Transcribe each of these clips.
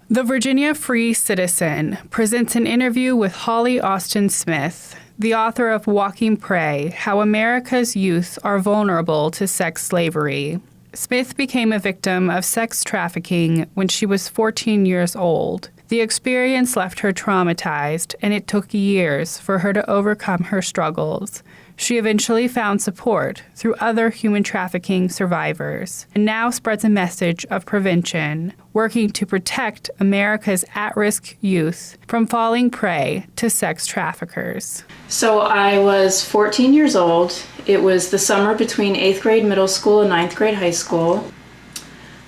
The Virginia Free Citizen presents an interview with Holly Austin Smith, the author of Walking Prey: How America's Youth Are Vulnerable to Sex Slavery. Smith became a victim of sex trafficking when she was 14 years old. The experience left her traumatized, and it took years for her to overcome her struggles. She eventually found support through other human trafficking survivors, and now spreads a message of prevention, working to protect America's at-risk youth from falling prey to sex traffickers. So I was 14 years old. It was the summer between 8th grade middle school and 9th grade high school.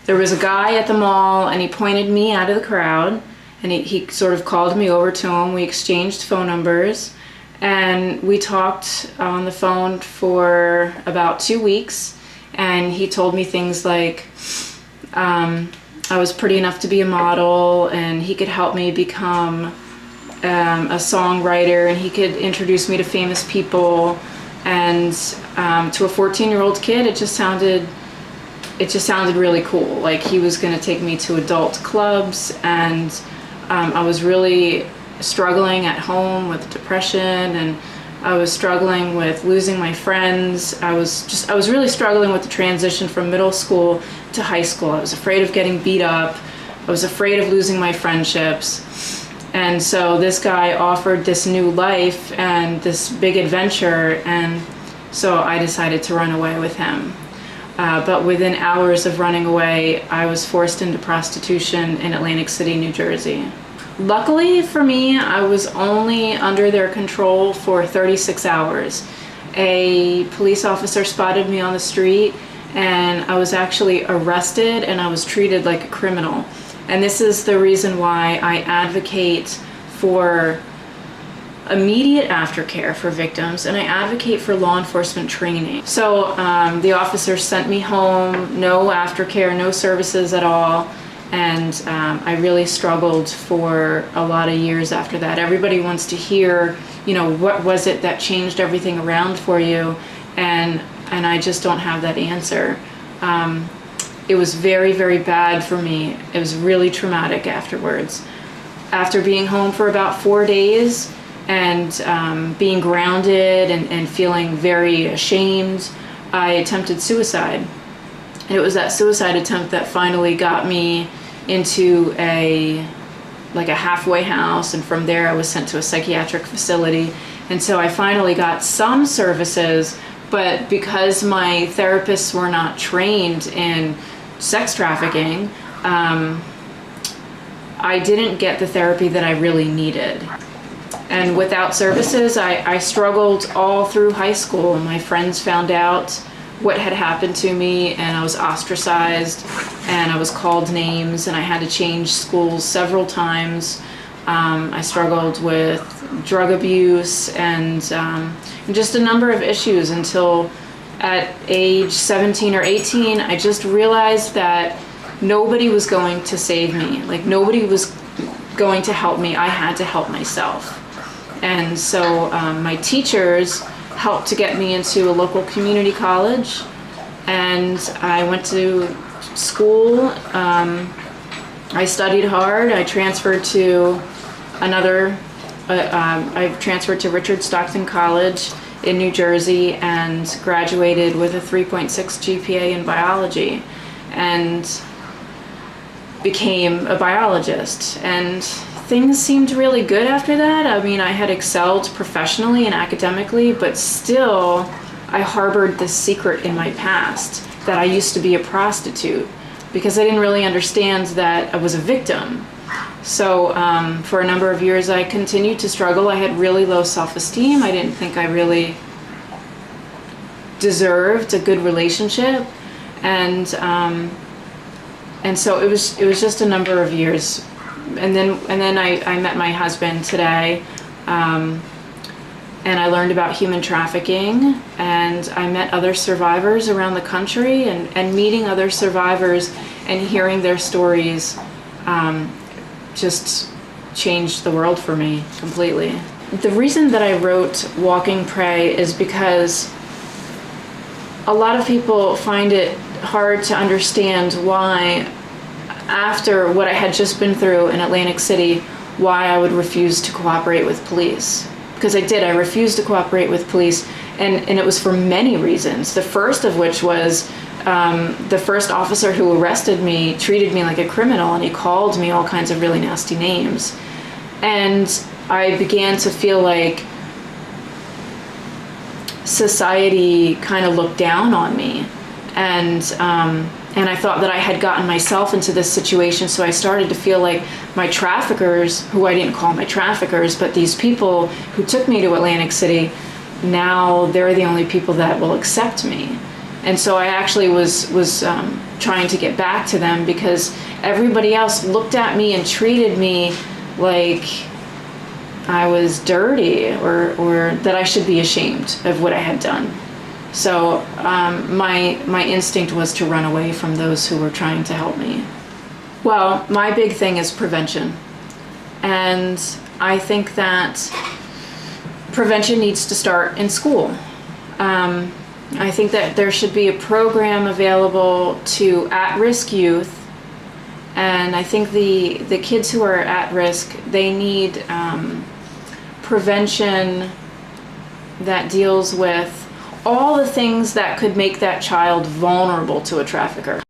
There was a guy at the mall, and he pointed me out of the crowd, and he sort of called me over to him. We exchanged phone numbers. And we talked on the phone for about 2 weeks, and he told me things like I was pretty enough to be a model, and he could help me become a songwriter, and he could introduce me to famous people. And to a 14-year-old kid, it just sounded really cool. Like he was going to take me to adult clubs, and I was really struggling at home with depression, and I was struggling with losing my friends. I was really struggling with the transition from middle school to high school. I was afraid of getting beat up. I was afraid of losing my friendships. And so this guy offered this new life and this big adventure, and so I decided to run away with him. But within hours of running away, I was forced into prostitution in Atlantic City, New Jersey. Luckily for me, I was only under their control for 36 hours. A police officer spotted me on the street, and I was actually arrested, and I was treated like a criminal. And this is the reason why I advocate for immediate aftercare for victims, and I advocate for law enforcement training. So the officer sent me home, no aftercare, no services at all. And I really struggled for a lot of years after that. Everybody wants to hear, what was it that changed everything around for you? And I just don't have that answer. It was very, very bad for me. It was really traumatic afterwards. After being home for about 4 days and being grounded and feeling very ashamed, I attempted suicide. And it was that suicide attempt that finally got me into a halfway house, and from there I was sent to a psychiatric facility. And so I finally got some services, but because my therapists were not trained in sex trafficking, I didn't get the therapy that I really needed. And without services, I struggled all through high school. My friends found out what had happened to me, and I was ostracized, and I was called names, and I had to change schools several times. I struggled with drug abuse and just a number of issues until at age 17 or 18, I just realized that nobody was going to save me. Like nobody was going to help me. I had to help myself. And so my teachers helped to get me into a local community college, and I went to school. I studied hard. I transferred to I transferred to Richard Stockton College in New Jersey and graduated with a 3.6 GPA in biology and became a biologist. And things seemed really good after that. I mean, I had excelled professionally and academically, but still I harbored this secret in my past that I used to be a prostitute because I didn't really understand that I was a victim. So for a number of years I continued to struggle. I had really low self-esteem. I didn't think I really deserved a good relationship. And so it was just a number of years. And then I met my husband today, and I learned about human trafficking, and I met other survivors around the country, and meeting other survivors and hearing their stories just changed the world for me completely. The reason that I wrote Walking Prey is because a lot of people find it hard to understand why after what I had just been through in Atlantic City, why I would refuse to cooperate with police. Because I did, I refused to cooperate with police, and it was for many reasons. The first of which was the first officer who arrested me treated me like a criminal, and he called me all kinds of really nasty names. And I began to feel like society kind of looked down on me. And I thought that I had gotten myself into this situation, so I started to feel like my traffickers, who I didn't call my traffickers, but these people who took me to Atlantic City, now they're the only people that will accept me. And so I actually was trying to get back to them, because everybody else looked at me and treated me like I was dirty, or that I should be ashamed of what I had done. So my instinct was to run away from those who were trying to help me. Well, my big thing is prevention. And I think that prevention needs to start in school. I think that there should be a program available to at-risk youth. And I think the kids who are at risk, they need prevention that deals with all the things that could make that child vulnerable to a trafficker.